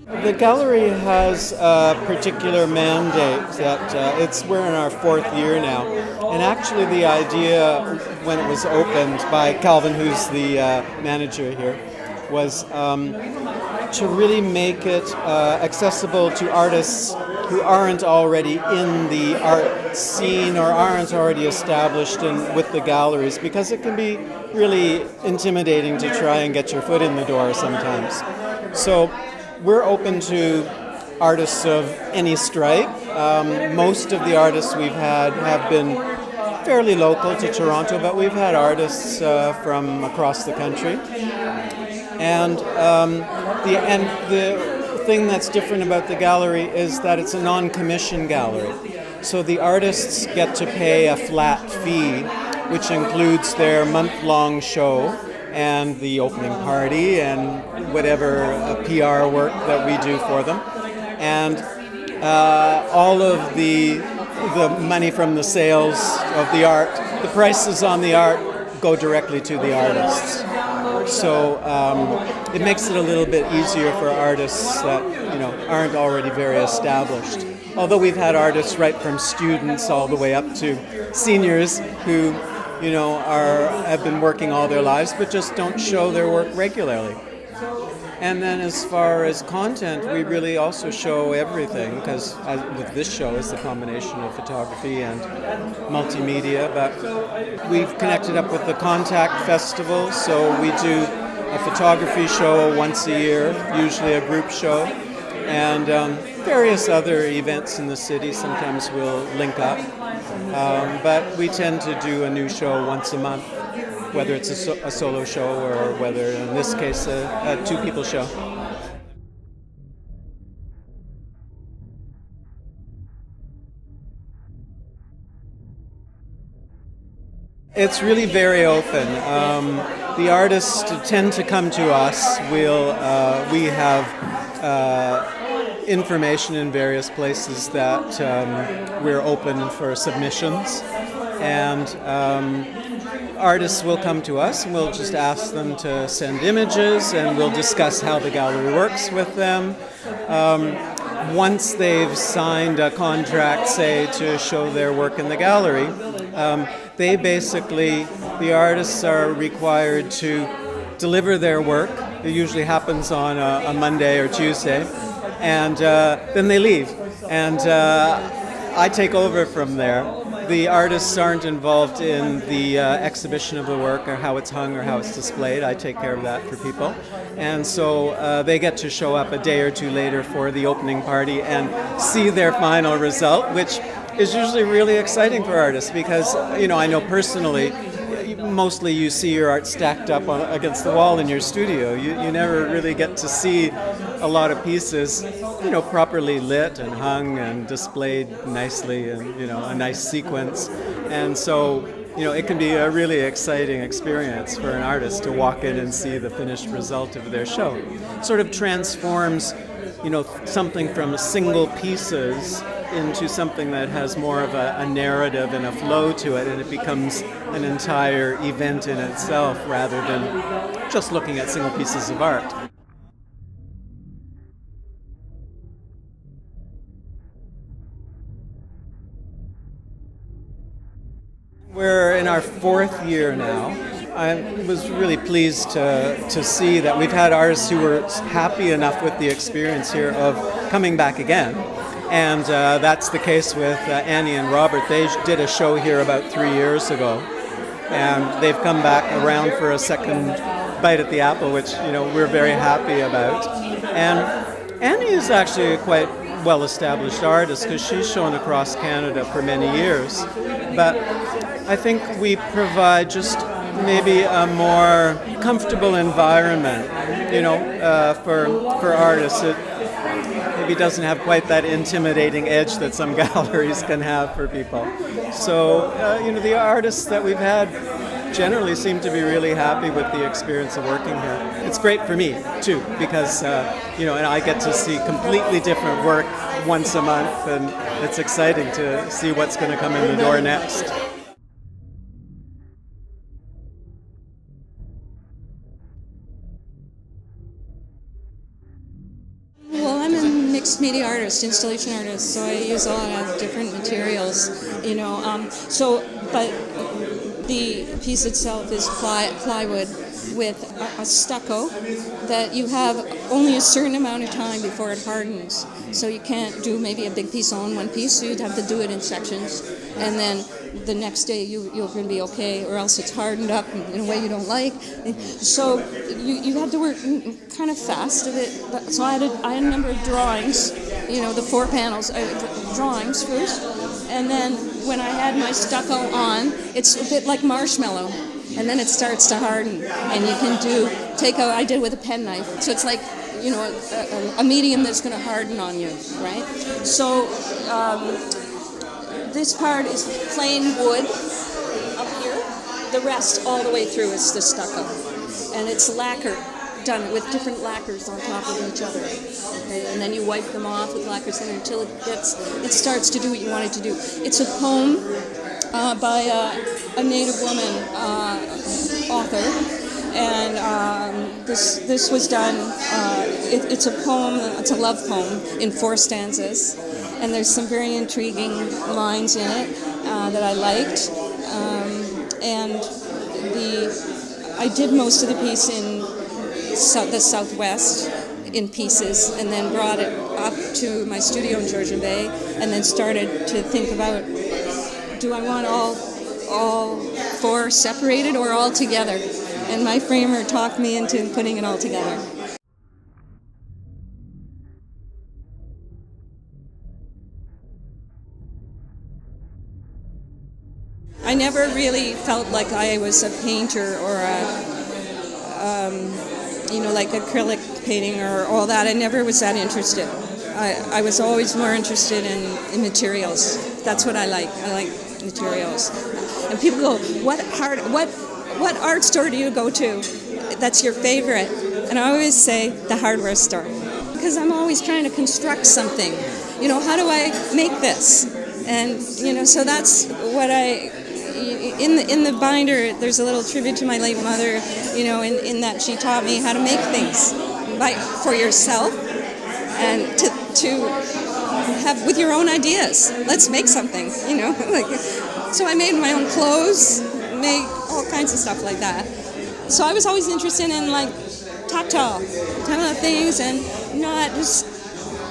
The gallery has a particular mandate that we're in our fourth year now. And actually the idea when it was opened by Calvin, who's the manager here, was to really make it accessible to artists who aren't already in the art scene or aren't already established with the galleries, because it can be really intimidating to try and get your foot in the door sometimes. So we're open to artists of any stripe. Most of the artists we've had have been fairly local to Toronto, but we've had artists from across the country. And the thing that's different about the gallery is that it's a non-commission gallery. So the artists get to pay a flat fee, which includes their month-long show and the opening party and whatever PR work that we do for them. And all of the money from the sales of the art, the prices on the art go directly to the artists. So it makes it a little bit easier for artists that aren't already very established. Although we've had artists right from students all the way up to seniors who have been working all their lives but just don't show their work regularly. And then as far as content, we really also show everything, because with this show it's a combination of photography and multimedia. But we've connected up with the Contact Festival, so we do a photography show once a year, usually a group show, and various other events in the city. Sometimes we'll link up, but we tend to do a new show once a month, whether it's a solo show or whether, in this case, a two-people show. It's really very open. The artists tend to come to us. We have information in various places that we're open for submissions, and artists will come to us and we'll just ask them to send images, and we'll discuss how the gallery works with them. Once they've signed a contract, say, to show their work in the gallery, the artists are required to deliver their work. It usually happens on a Monday or Tuesday, and then they leave. And I take over from there. The artists aren't involved in the exhibition of the work or how it's hung or how it's displayed. I take care of that for people. And so they get to show up a day or two later for the opening party and see their final result, which is usually really exciting for artists because, I know personally, mostly you see your art stacked up against the wall in your studio. You never really get to see a lot of pieces, properly lit and hung and displayed nicely and, a nice sequence. And so, it can be a really exciting experience for an artist to walk in and see the finished result of their show. Sort of transforms, something from single pieces into something that has more of a narrative and a flow to it, and it becomes an entire event in itself rather than just looking at single pieces of art. We're in our fourth year now. I was really pleased to see that we've had artists who were happy enough with the experience here of coming back again. And that's the case with Annie and Robert. They did a show here about 3 years ago, and they've come back around for a second bite at the apple, which we're very happy about. And Annie is actually a quite well-established artist because she's shown across Canada for many years. But I think we provide just maybe a more comfortable environment, for artists. It maybe doesn't have quite that intimidating edge that some galleries can have for people. So, the artists that we've had generally seem to be really happy with the experience of working here. It's great for me, too, because, and I get to see completely different work once a month, and it's exciting to see what's going to come in the door next. Well, media artist, installation artist, so I use a lot of different materials, but the piece itself is plywood with a stucco that you have only a certain amount of time before it hardens. So you can't do maybe a big piece all in one piece, so you'd have to do it in sections. And then the next day you're going to be okay, or else it's hardened up in a way you don't like. So you have to work kind of fast at it. So I had a number of drawings, the 4 panels, drawings first. And then when I had my stucco on, it's a bit like marshmallow. And then it starts to harden. And you can I did with a penknife. So it's like, a medium that's going to harden on you, right? So this part is plain wood up here. The rest all the way through is the stucco. And it's lacquer, done with different lacquers on top of each other. Okay? And then you wipe them off with lacquers until it starts to do what you want it to do. It's a poem by a Native woman author. And this was done, it's a poem, it's a love poem in 4 stanzas. And there's some very intriguing lines in it that I liked. I did most of the piece in the Southwest in pieces, and then brought it up to my studio in Georgian Bay, and then started to think about, do I want all 4 separated or all together? And my framer talked me into putting it all together. I never really felt like I was a painter or like acrylic painting or all that. I never was that interested. I was always more interested in materials. That's what I like. I like materials. And people go, what art store do you go to that's your favorite? And I always say the hardware store, because I'm always trying to construct something. How do I make this? And so that's what in the binder, there's a little tribute to my late mother, in that she taught me how to make things for yourself and to have with your own ideas. Let's make something, So I made my own clothes, made all kinds of stuff like that. So I was always interested in tactile things and not just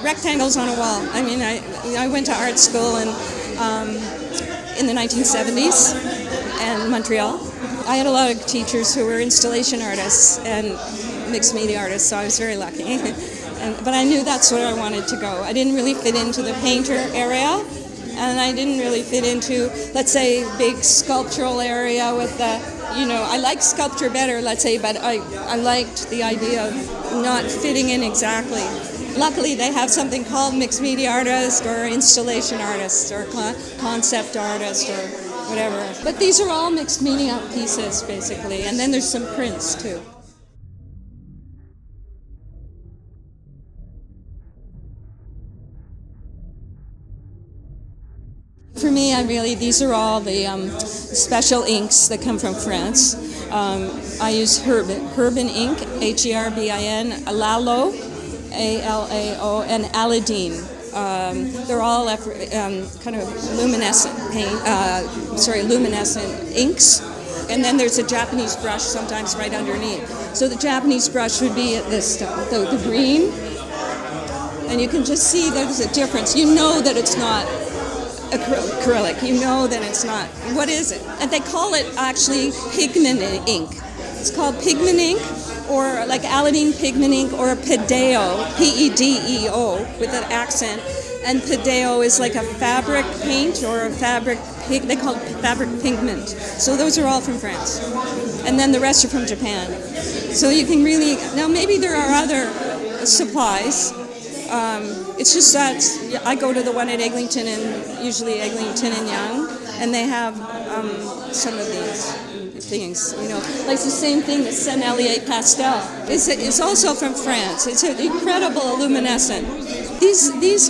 rectangles on a wall. I mean, I went to art school in the 1970s in Montreal. I had a lot of teachers who were installation artists and mixed media artists, so I was very lucky. But I knew that's where I wanted to go. I didn't really fit into the painter area, and I didn't really fit into, let's say, big sculptural area with I like sculpture better, let's say, but I liked the idea of not fitting in exactly. Luckily, they have something called mixed media artist or installation artist or concept artist or whatever. But these are all mixed media pieces, basically, and then there's some prints, too. For me, these are all the special inks that come from France. I use Herbin ink, Herbin, Alalo, ALAO, and Aladine. They're all kind of luminescent luminescent inks. And then there's a Japanese brush sometimes right underneath. So the Japanese brush would be this stuff, the green. And you can just see there's a difference. You know that it's not acrylic. You know that it's not. What is it? And they call it actually pigment ink. It's called pigment ink, or like Aladine pigment ink, or Pedeo, P-E-D-E-O, with an accent. And Pedeo is like a fabric paint or a fabric, they call it fabric pigment. So those are all from France. And then the rest are from Japan. So you can really, now maybe there are other supplies. It's just that I go to the one at Eglinton, and usually Eglinton and Young, and they have some of these things, like the same thing, the Sennelier pastel. It's also from France. It's an incredible luminescent. These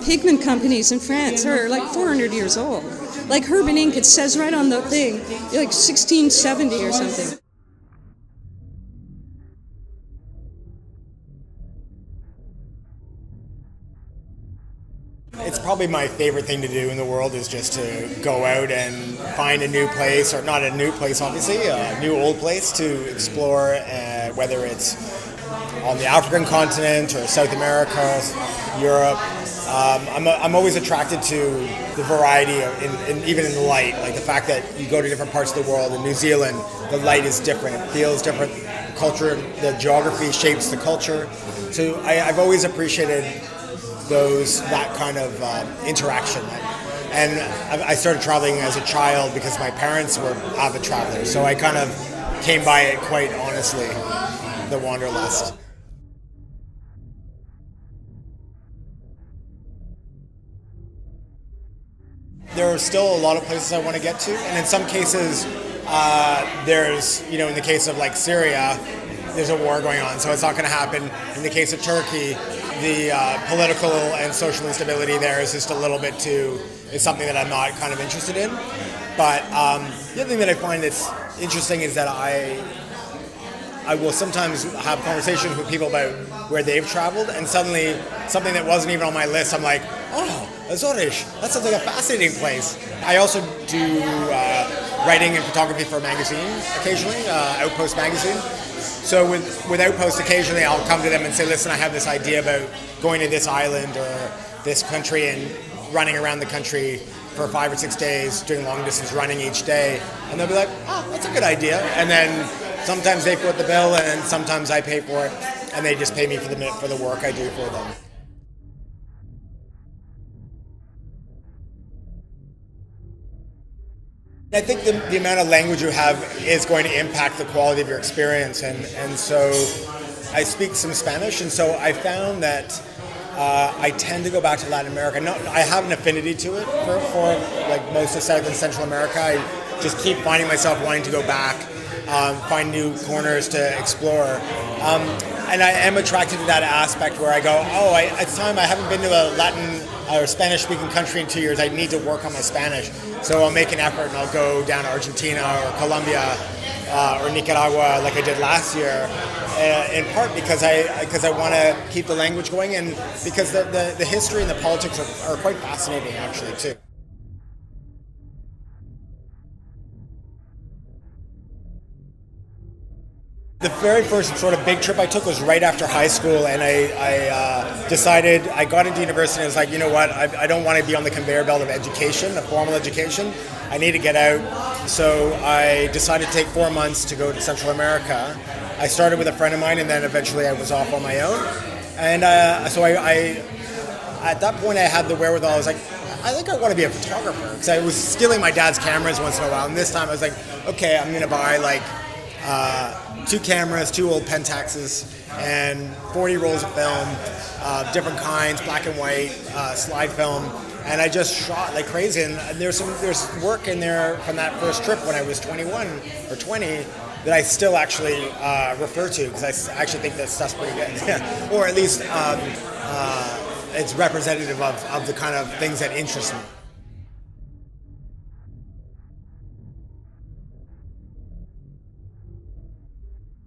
pigment companies in France are like 400 years old. Like Herbin ink, it says right on the thing, like 1670 or something. probably my favorite thing to do in the world is just to go out and find a new place, or not a new place obviously, a new old place to explore, whether it's on the African continent or South America, Europe. I'm always attracted to the variety of, even in the light, like the fact that you go to different parts of the world. In New Zealand, the light is different, it feels different. Culture, the geography shapes the culture. So I've always appreciated that kind of interaction. And I started traveling as a child because my parents were avid travelers, so I kind of came by it quite honestly, the wanderlust. There are still a lot of places I want to get to, and in some cases, there's, in the case of like Syria, there's a war going on, so it's not going to happen. In the case of Turkey, the political and social instability there is just a little bit it's something that I'm not kind of interested in. But the other thing that I find that's interesting is that I will sometimes have conversations with people about where they've traveled, and suddenly something that wasn't even on my list, I'm like, oh, Azores, that sounds like a fascinating place. I also do writing and photography for a magazine occasionally, Outpost magazine. So with Outpost, occasionally I'll come to them and say, listen, I have this idea about going to this island or this country and running around the country for 5 or 6 days, doing long distance running each day. And they'll be like, oh, that's a good idea. And then sometimes they foot the bill and sometimes I pay for it, and they just pay me for the work I do for them. I think the amount of language you have is going to impact the quality of your experience, and so I speak some Spanish, and so I found that I tend to go back to Latin America. No, I have an affinity to it for like most of South and Central America. I just keep finding myself wanting to go back, find new corners to explore. And I am attracted to that aspect where I go, it's time. I haven't been to a Latin or Spanish-speaking country in 2 years. I need to work on my Spanish. So I'll make an effort and I'll go down to Argentina or Colombia or Nicaragua like I did last year, in part because I want to keep the language going, and because the history and the politics are quite fascinating actually too. The very first sort of big trip I took was right after high school, and I decided, I got into university and I was like, you know what, I don't want to be on the conveyor belt of education, of formal education. I need to get out. So I decided to take 4 months to go to Central America. I started with a friend of mine, and then eventually I was off on my own. And so I at that point I had the wherewithal. I was like, I think I want to be a photographer, because I was stealing my dad's cameras once in a while, and this time I was like, okay, I'm going to buy like 2 cameras, 2 old Pentaxes, and 40 rolls of film, different kinds, black and white, slide film, and I just shot like crazy. And there's work in there from that first trip when I was 21 or 20 that I still actually refer to, because I actually think that stuff's pretty good, or at least it's representative of the kind of things that interest me.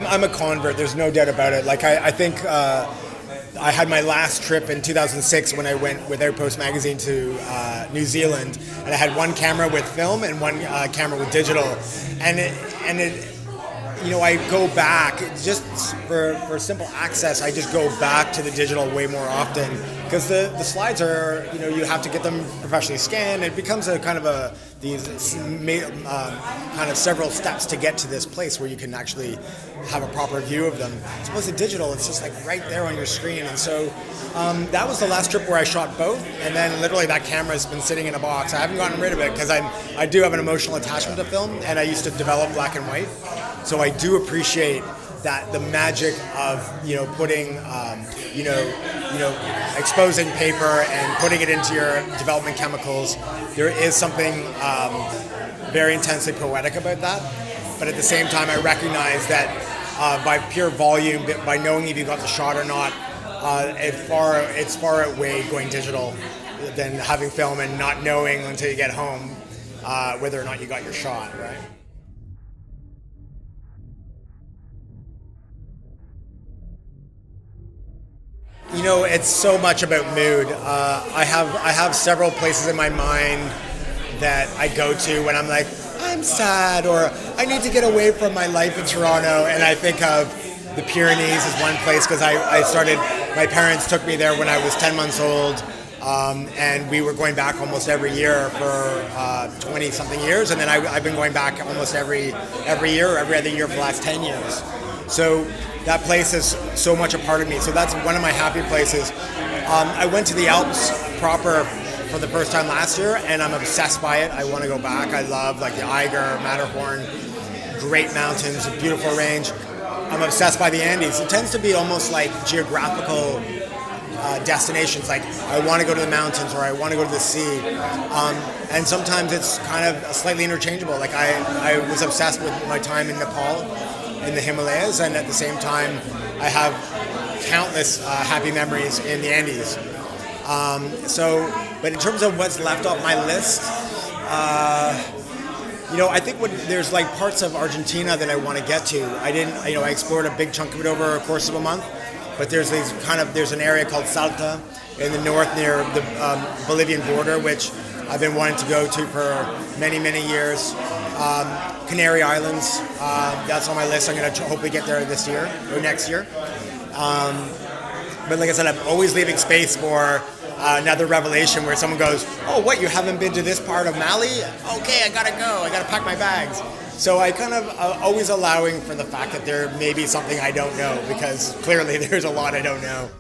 I'm a convert, there's no doubt about it. Like I think I had my last trip in 2006 when I went with Outpost magazine to New Zealand, and I had 1 camera with film and 1 camera with digital, and it I go back just for simple access. I just go back to the digital way more often, because the slides are, you have to get them professionally scanned. It becomes a kind of kind of several steps to get to this place where you can actually have a proper view of them. As opposed to digital, it's just like right there on your screen. And so that was the last trip where I shot both, and then literally that camera's been sitting in a box. I haven't gotten rid of it because I do have an emotional attachment to film, and I used to develop black and white. So I do appreciate that, the magic of putting exposing paper and putting it into your development chemicals. There is something very intensely poetic about that, but at the same time I recognize that by pure volume, by knowing if you got the shot or not, it's far outweighed going digital than having film and not knowing until you get home whether or not you got your shot, right? You know, it's so much about mood. I have several places in my mind that I go to when I'm like, I'm sad, or I need to get away from my life in Toronto, and I think of the Pyrenees as one place, because my parents took me there when I was 10 months old, and we were going back almost every year for 20-something years, and then I've been going back almost every year or every other year for the last 10 years. So that place is so much a part of me. So that's one of my happy places. I went to the Alps proper for the first time last year, and I'm obsessed by it. I want to go back. I love like the Eiger, Matterhorn, great mountains, a beautiful range. I'm obsessed by the Andes. It tends to be almost like geographical destinations, like I want to go to the mountains or I want to go to the sea, and sometimes it's kind of slightly interchangeable. Like I was obsessed with my time in Nepal, in the Himalayas, and at the same time I have countless happy memories in the Andes. But in terms of what's left off my list, I think there's like parts of Argentina that I want to get to. I explored a big chunk of it over a course of a month, but there's an area called Salta in the north near the Bolivian border, which I've been wanting to go to for many, many years. Canary Islands, that's on my list. I'm going to hopefully get there this year or next year. But like I said, I'm always leaving space for another revelation where someone goes, oh, what, you haven't been to this part of Mali? Okay, I gotta go. I gotta pack my bags. So I kind of always allowing for the fact that there may be something I don't know, because clearly there's a lot I don't know.